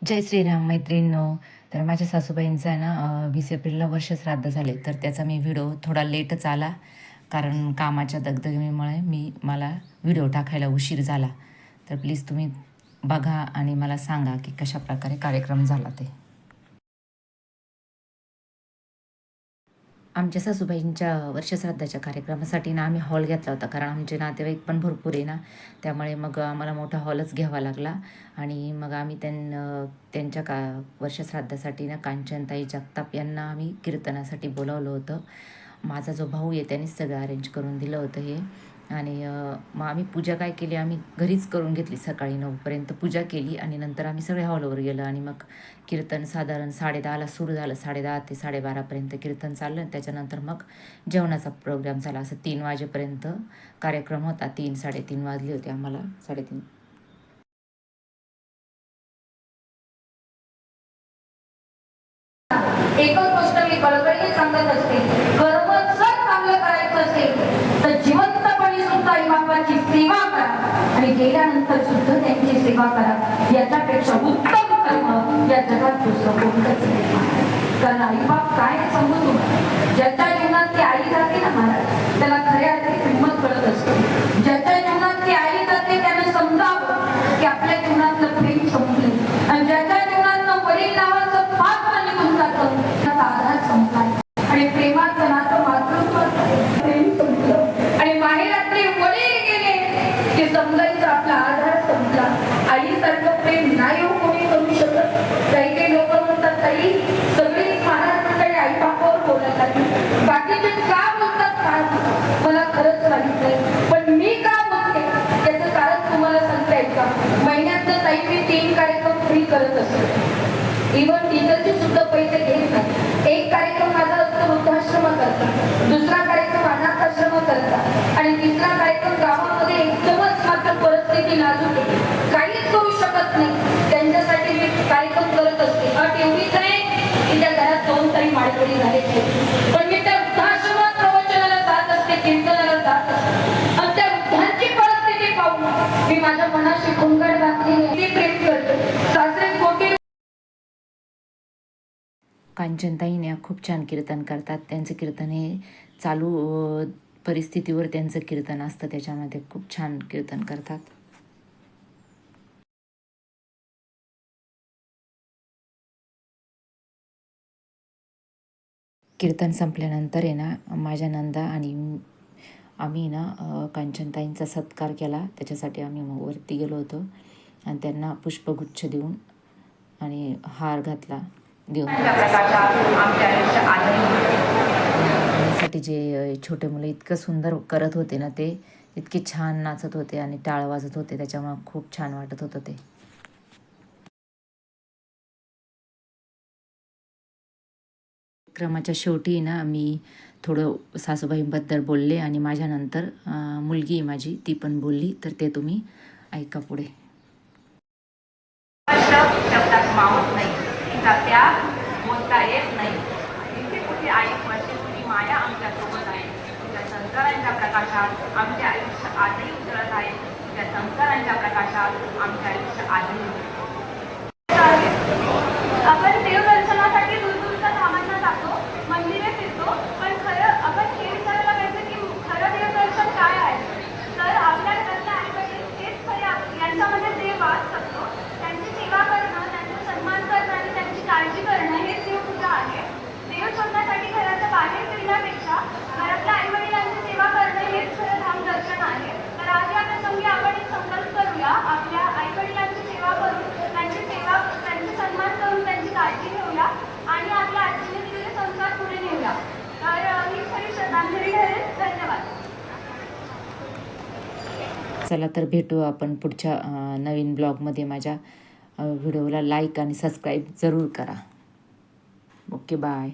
जय श्रीराम मैत्रिणींनो. तर माझ्या सासूबाईंचा आहे ना 20 एप्रिलला वर्ष श्राद्ध झाले, तर त्याचा मी व्हिडिओ थोडा लेटच आला, कारण कामाच्या दगदगीमुळे मला व्हिडिओ टाकायला उशीर झाला. तर प्लीज तुम्ही बघा आणि मला सांगा की कशाप्रकारे कार्यक्रम झाला ते. आमच्या सासूबाईंच्या वर्षश्राद्धाच्या कार्यक्रमासाठी ना आम्ही हॉल घेतला होता, कारण आमचे नातेवाईक पण भरपूर आहे ना, त्यामुळे मग आम्हाला मोठा हॉलच घ्यावा लागला. आणि मग आम्ही त्यांच्या वर्षश्राद्धासाठी ना कांचनताई जगताप यांना आम्ही कीर्तनासाठी बोलावलं होतं. माझा जो भाऊ आहे त्यांनीच सगळं अरेंज करून दिलं होतं हे. आणि मग आम्ही पूजा काय केली, आम्ही घरीच करून घेतली. सकाळी 9पर्यंत पूजा केली आणि नंतर आम्ही सगळे हॉलवर गेलो. आणि मग कीर्तन साधारण 10:30ला सुरू झालं. 10:30 ते 12:30पर्यंत कीर्तन चाललं. त्याच्यानंतर मग जेवणाचा प्रोग्राम झाला. असं 3 वाजेपर्यंत कार्यक्रम होता. 3-3:30 वाजले होते आम्हाला. 3:30. एकच गोष्ट मी कळकळीने सांगत असते, कर्म जर चांगलं करायचं असेल तर जिवंतपणी सुद्धा आई बापाची सेवा करा आणि गेल्यानंतर सुद्धा त्यांची सेवा करा. याच्यापेक्षा उत्तम कर्म या जगात दुसरं कोणतंच नाही. कारण आई बाप काय सांगू तुम्हाला, ज्याच्या जीवनात ती आई जाते ना महाराज, त्याला खऱ्या अर्थी किंमत कळत असते. ज्याच्या जीवनात ती आई जाते त्यानं समजावं की आपल्या जीवनातलं प्रेम संपले, आणि ज्याच्या जीवनातलं वडील नावाचं पात्र निघून जातं त्याचा आधार संपलाय. आणि प्रेमाचं नातं मातृत्वाचं प्रेम संपलं आणि माहेरातले वडील गेले की समजायचं आपला आधार संपला. आईसारखं प्रेम नाही हो कोणी करू शकत. काही लोक म्हणतात ताई सगळी महाराज मंडळी आई बापावर बोलायला लागली, बाकीचे का बोलतात काय मला खरंच माहित नाही, पण मी का बोलते त्याचं कारण तुम्हाला सांगता येईल का? महिन्यातनं ताई मी 3 कार्यक्रम फ्री करत असते. इव्हन टीचरचे सुद्धा पैसे घेत नाही. एक कार्यक्रम माझा असतो वृद्धाश्रम करता, दुसरा कार्यक्रम अनाथ आश्रम करता, आणि तिसरा कार्यक्रम गावामध्ये एकदमच मात्र परिस्थिती नाजूक आहे, काहीच करू शकत नाही, त्यांच्यासाठी मी कार्यक्रम करत असते. अट एवढीच आहे की त्या घरात 2 तरी माळकरी झाले, पण मी त्या वृद्धाश्रमात प्रवचनाला जात असते, कीर्तनाला जात असते, आणि त्या वृद्धांची परिस्थिती पाहून मी माझ्या मनाशी गोंगाट घातली, प्रेम करते. सासरे कोटी कांचनताईने खूप छान कीर्तन करतात. त्यांचं कीर्तन हे चालू परिस्थितीवर त्यांचं कीर्तन असतं, त्याच्यामध्ये खूप छान कीर्तन करतात. कीर्तन संपल्यानंतर आहे ना, माझ्या नंदा आणि आम्ही ना कांचनताईंचा सत्कार केला. त्याच्यासाठी आम्ही वरती गेलो होतो आणि त्यांना पुष्पगुच्छ देऊन आणि हार घातला देऊन. साठी जे छोटे मुलं इतकं सुंदर करत होते ना, ते इतके छान नाचत होते आणि टाळ वाजत होते, त्याच्यामुळे खूप छान वाटत होतं ते. कार्यक्रमाच्या शेवटी ना मी थोडं सासूबाईंबद्दल बोलले आणि माझ्यानंतर मुलगी माझी ती पण बोलली, तर ते तुम्ही ऐका पुढे. शब्दात मावत नाही, तिचा त्याग बोलता येत नाही. इथे कुठे आई वर्षे तुझी माया आमच्या सोबत आहे. तुझ्या संस्कारांच्या प्रकाशात आमचे आयुष्य आजही उजळत आहे. तुझ्या संस्कारांच्या प्रकाशात आमचे आयुष्य आजही आपण देवदर्शनासाठी दूरदूरच्या धामांना जातो, मंदिरे फिरतो, पण खरं आपण हे विचारायला पाहिजे की खरं देवदर्शन काय आहे. तर आपल्या घरातल्या आईवडील हेच खरे यांच्यामध्ये देव वास करतो. त्यांची सेवा करणं, त्यांचा सन्मान करणं आणि त्यांची काळजी करणं हेच देवपूजा आहे. देव शोधण्यासाठी घराच्या बाहेर फिरण्यापेक्षा घरातल्या आईवडिलांची सेवा करणं हेच खरं धामदर्शन आहे. तर आज या प्रसंगी आपण एक संकल्प करूया, आपल्या आईवडिलांची सेवा करून त्यांचे सन्मान करून त्यांची काळजी घेऊया आणि आपल्या आजीने दिलेले संस्कार पुढे नेऊया. तर ही खरी श्रद्धांजली ठरेल. धन्यवाद. चला तर भेटू आपण पुढच्या नवीन ब्लॉगमध्ये. माझ्या व्हिडिओला लाईक आणि सबस्क्राईब जरूर करा. Okay, bye.